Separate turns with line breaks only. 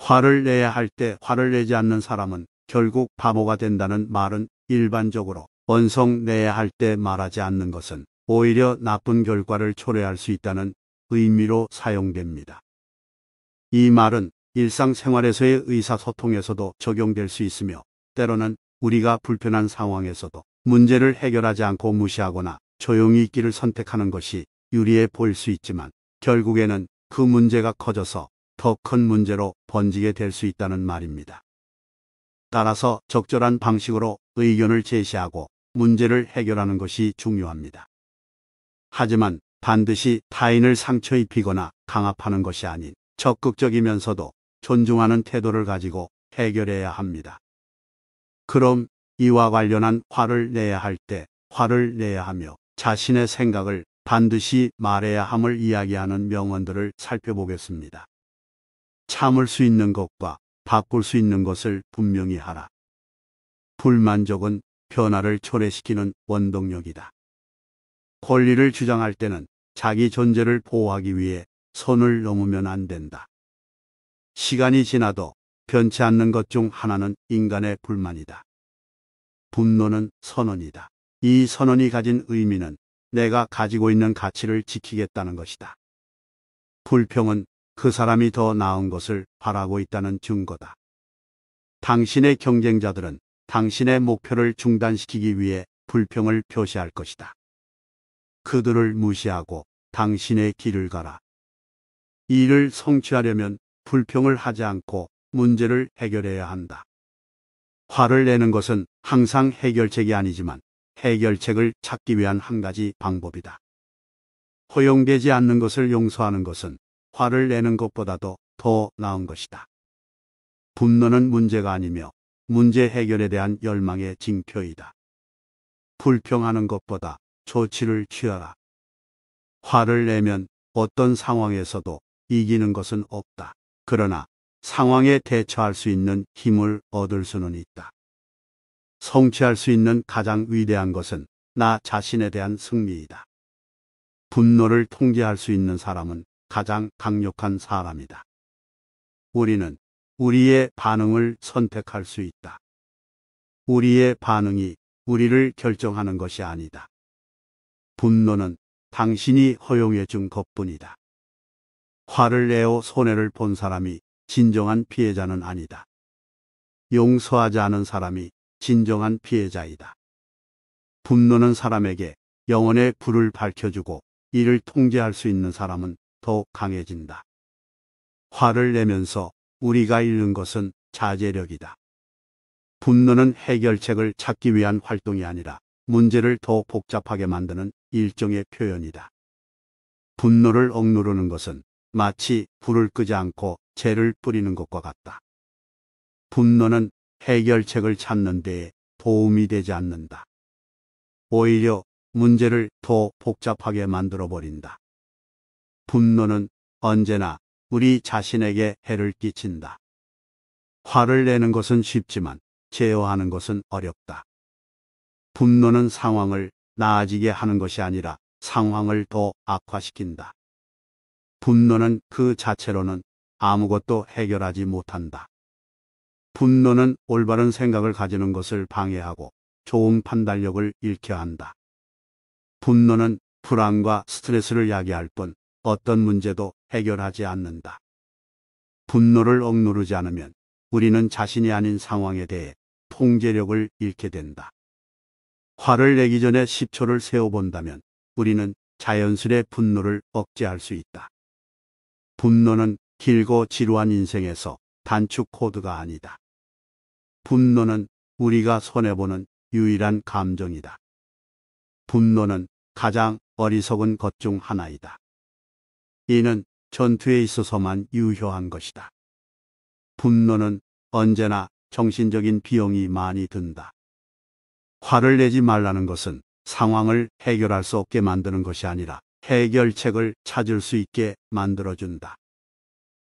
화를 내야 할 때 화를 내지 않는 사람은 결국 바보가 된다는 말은 일반적으로 언성 내야 할 때 말하지 않는 것은 오히려 나쁜 결과를 초래할 수 있다는 의미로 사용됩니다. 이 말은 일상생활에서의 의사소통에서도 적용될 수 있으며 때로는 우리가 불편한 상황에서도 문제를 해결하지 않고 무시하거나 조용히 있기를 선택하는 것이 유리해 보일 수 있지만 결국에는 그 문제가 커져서 더 큰 문제로 번지게 될 수 있다는 말입니다. 따라서 적절한 방식으로 의견을 제시하고 문제를 해결하는 것이 중요합니다. 하지만 반드시 타인을 상처 입히거나 강압하는 것이 아닌 적극적이면서도 존중하는 태도를 가지고 해결해야 합니다. 그럼 이와 관련한 화를 내야 할 때 화를 내야 하며 자신의 생각을 반드시 말해야 함을 이야기하는 명언들을 살펴보겠습니다. 참을 수 있는 것과 바꿀 수 있는 것을 분명히 하라. 불만족은 변화를 초래시키는 원동력이다. 권리를 주장할 때는 자기 존재를 보호하기 위해 선을 넘으면 안 된다. 시간이 지나도 변치 않는 것 중 하나는 인간의 불만이다. 분노는 선언이다. 이 선언이 가진 의미는 내가 가지고 있는 가치를 지키겠다는 것이다. 불평은 그 사람이 더 나은 것을 바라고 있다는 증거다. 당신의 경쟁자들은 당신의 목표를 중단시키기 위해 불평을 표시할 것이다. 그들을 무시하고 당신의 길을 가라. 이를 성취하려면 불평을 하지 않고 문제를 해결해야 한다. 화를 내는 것은 항상 해결책이 아니지만 해결책을 찾기 위한 한 가지 방법이다. 허용되지 않는 것을 용서하는 것은 화를 내는 것보다도 더 나은 것이다. 분노는 문제가 아니며 문제 해결에 대한 열망의 징표이다. 불평하는 것보다 조치를 취하라. 화를 내면 어떤 상황에서도 이기는 것은 없다. 그러나 상황에 대처할 수 있는 힘을 얻을 수는 있다. 성취할 수 있는 가장 위대한 것은 나 자신에 대한 승리이다. 분노를 통제할 수 있는 사람은 가장 강력한 사람이다. 우리는 우리의 반응을 선택할 수 있다. 우리의 반응이 우리를 결정하는 것이 아니다. 분노는 당신이 허용해 준 것뿐이다. 화를 내어 손해를 본 사람이 진정한 피해자는 아니다. 용서하지 않은 사람이 진정한 피해자이다. 분노는 사람에게 영혼의 불을 밝혀주고 이를 통제할 수 있는 사람은 더 강해진다. 화를 내면서 우리가 잃는 것은 자제력이다. 분노는 해결책을 찾기 위한 활동이 아니라 문제를 더 복잡하게 만드는 일종의 표현이다. 분노를 억누르는 것은 마치 불을 끄지 않고 재를 뿌리는 것과 같다. 분노는 해결책을 찾는 데에 도움이 되지 않는다. 오히려 문제를 더 복잡하게 만들어 버린다. 분노는 언제나 우리 자신에게 해를 끼친다. 화를 내는 것은 쉽지만 제어하는 것은 어렵다. 분노는 상황을 나아지게 하는 것이 아니라 상황을 더 악화시킨다. 분노는 그 자체로는 아무것도 해결하지 못한다. 분노는 올바른 생각을 가지는 것을 방해하고 좋은 판단력을 잃게 한다. 분노는 불안과 스트레스를 야기할 뿐 어떤 문제도 해결하지 않는다. 분노를 억누르지 않으면 우리는 자신이 아닌 상황에 대해 통제력을 잃게 된다. 화를 내기 전에 10초를 세어본다면 우리는 자연스레 분노를 억제할 수 있다. 분노는 길고 지루한 인생에서 단축 코드가 아니다. 분노는 우리가 손해보는 유일한 감정이다. 분노는 가장 어리석은 것 중 하나이다. 이는 전투에 있어서만 유효한 것이다. 분노는 언제나 정신적인 비용이 많이 든다. 화를 내지 말라는 것은 상황을 해결할 수 없게 만드는 것이 아니라 해결책을 찾을 수 있게 만들어준다.